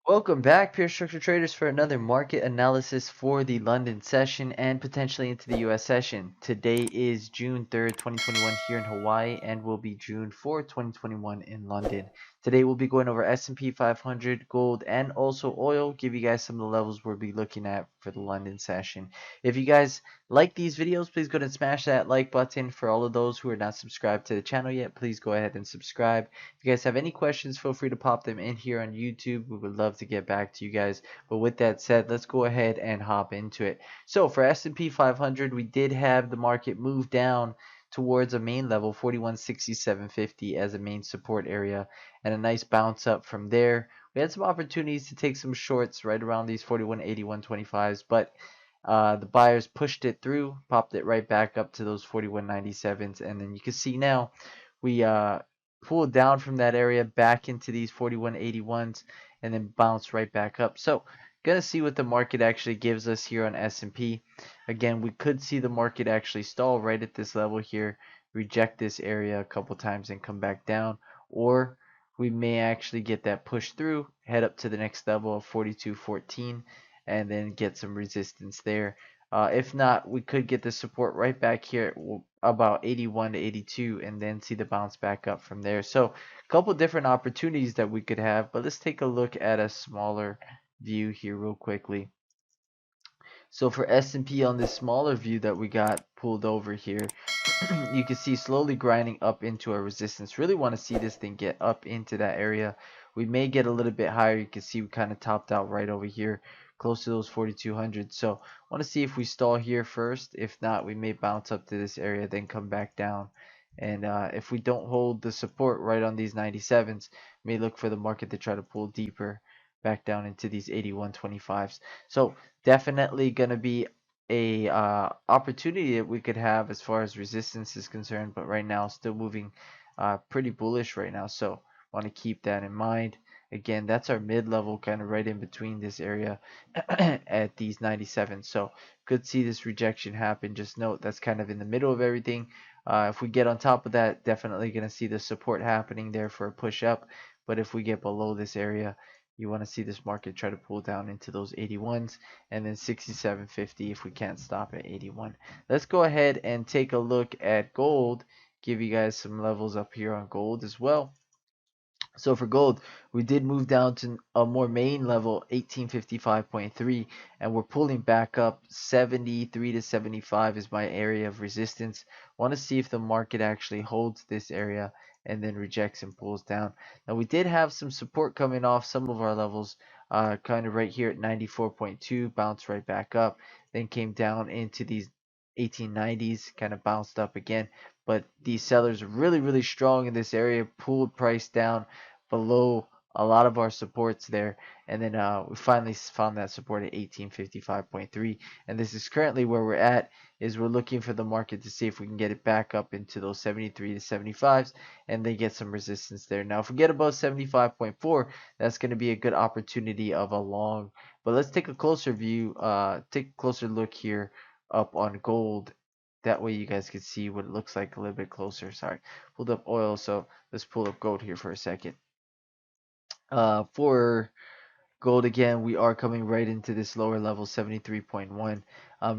Welcome back, Pure Structure Traders, for another market analysis for the London session and potentially into the US session. Today is June 3rd, 2021 here in Hawaii, and will be June 4th, 2021 in London. Today we'll be going over S&P 500, gold, and also oil. Give you guys some of the levels we'll be looking at for the London session. If you guys like these videos, please go ahead and smash that like button. For all of those who are not subscribed to the channel yet, please go ahead and subscribe. If you guys have any questions, feel free to pop them in here on YouTube. We would love to get back to you guys. But with that said, let's go ahead and hop into it. So for S&P 500, we did have the market move down towards a main level, 4167.50, as a main support area, and a nice bounce up from there. We had some opportunities to take some shorts right around these 41.8125s, but the buyers pushed it through, popped it right back up to those 41.97s, and then you can see now we pulled down from that area back into these 41.81s and then bounce right back up. So gonna see what the market actually gives us here on S&P. Again, we could see the market actually stall right at this level here, reject this area a couple times and come back down, or we may actually get that push through, head up to the next level of 42.14, and then get some resistance there. If not, we could get the support right back here at about 81 to 82 and then see the bounce back up from there. So a couple different opportunities that we could have, but let's take a look at a smaller view here real quickly. So for S&P on this smaller view that we got pulled over here, you can see slowly grinding up into a resistance. Really want to see this thing get up into that area. We may get a little bit higher. You can see we kind of topped out right over here, close to those 4200. So want to see if we stall here first. If not, we may bounce up to this area, then come back down. And if we don't hold the support right on these 97s, may look for the market to try to pull deeper back down into these 8125s. So definitely going to be a opportunity that we could have as far as resistance is concerned, but right now still moving pretty bullish right now, so want to keep that in mind. Again, that's our mid-level, kind of right in between this area at these 97, so could see this rejection happen. Just note that's kind of in the middle of everything. If we get on top of that, definitely going to see the support happening there for a push up, but if we get below this area, you want to see this market try to pull down into those 81s, and then 67.50 if we can't stop at 81. Let's go ahead and take a look at gold. Give you guys some levels up here on gold as well. So for gold, we did move down to a more main level, 1855.3, and we're pulling back up. 73 to 75 is my area of resistance. Want to see if the market actually holds this area and then rejects and pulls down. Now we did have some support coming off some of our levels, kind of right here at 94.2, bounced right back up, then came down into these 1890s, kind of bounced up again. But these sellers are really strong in this area, pulled price down below a lot of our supports there, and then we finally found that support at 1855.3, and this is currently where we're at. Is we're looking for the market to see if we can get it back up into those 73 to 75s and then get some resistance there. Now if we get above 75.4, that's going to be a good opportunity of a long. But let's take a closer view, take a closer look here up on gold. That way you guys can see what it looks like a little bit closer. Sorry, pulled up oil, so let's pull up gold here for a second. For gold again, we are coming right into this lower level, 73.1.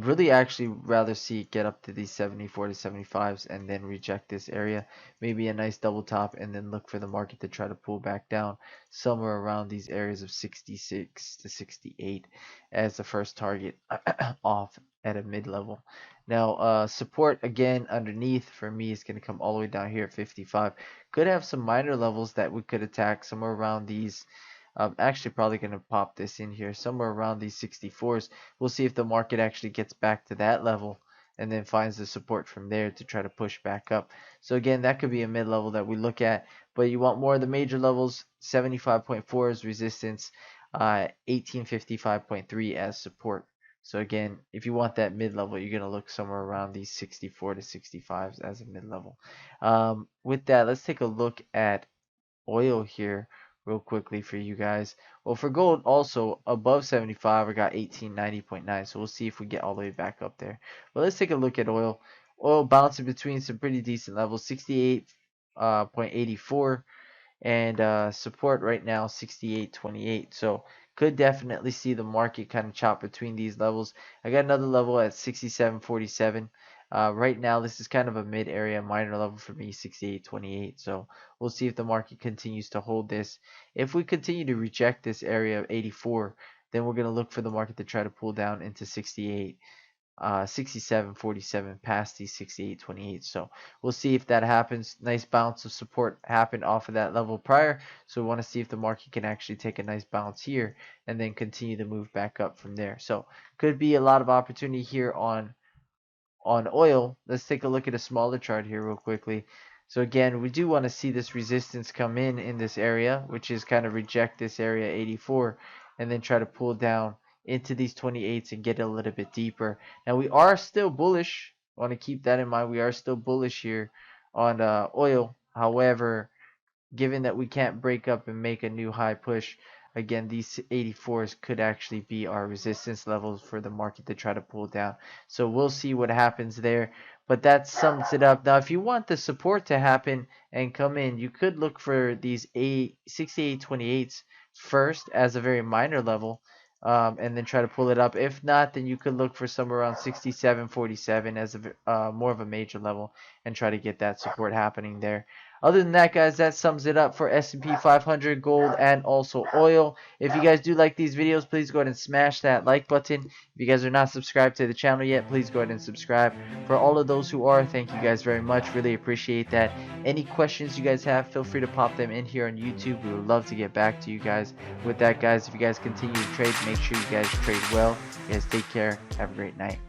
Really actually rather see it get up to these 74 to 75s and then reject this area. Maybe a nice double top and then look for the market to try to pull back down somewhere around these areas of 66 to 68 as the first target off at a mid level. Now, support again underneath for me is going to come all the way down here at 55. Could have some minor levels that we could attack somewhere around these. Actually probably going to pop this in here somewhere around these 64s. We'll see if the market actually gets back to that level and then finds the support from there to try to push back up. So again, that could be a mid-level that we look at, but you want more of the major levels. 75.4 is resistance, 1855.3 as support. So again, if you want that mid-level, you're going to look somewhere around these 64 to 65s as a mid-level. With that, let's take a look at oil here real quickly for you guys. Well, for gold also above 75, I got 1890.9, so we'll see if we get all the way back up there. But let's take a look at oil. Oil bouncing between some pretty decent levels, 68.84 and support right now 68.28. So could definitely see the market kind of chop between these levels. I got another level at 67.47. Right now, this is kind of a mid area minor level for me, 68.28. So we'll see if the market continues to hold this. If we continue to reject this area of 84, then we're going to look for the market to try to pull down into 68. 67.47 past the 68.28. So we'll see if that happens. Nice bounce of support happened off of that level prior. So we want to see if the market can actually take a nice bounce here and then continue to move back up from there. So could be a lot of opportunity here on oil. Let's take a look at a smaller chart here real quickly. So again, we do want to see this resistance come in this area, which is kind of reject this area 84 and then try to pull down into these 28s and get a little bit deeper. Now we are still bullish. I want to keep that in mind. We are still bullish here on oil. However, given that we can't break up and make a new high push, again, these 84s could actually be our resistance levels for the market to try to pull down. So we'll see what happens there. But that sums it up. Now, if you want the support to happen and come in, you could look for these 68.28s first as a very minor level. And then try to pull it up. If not, then you could look for somewhere around 67.47 as a more of a major level and try to get that support happening there. Other than that, guys, that sums it up for S&P 500, gold, and also oil. If you guys do like these videos, please go ahead and smash that like button. If you guys are not subscribed to the channel yet, please go ahead and subscribe. For all of those who are, thank you guys very much. Really appreciate that. Any questions you guys have, feel free to pop them in here on YouTube. We would love to get back to you guys. With that, guys, if you guys continue to trade, make sure you guys trade well. You guys take care. Have a great night.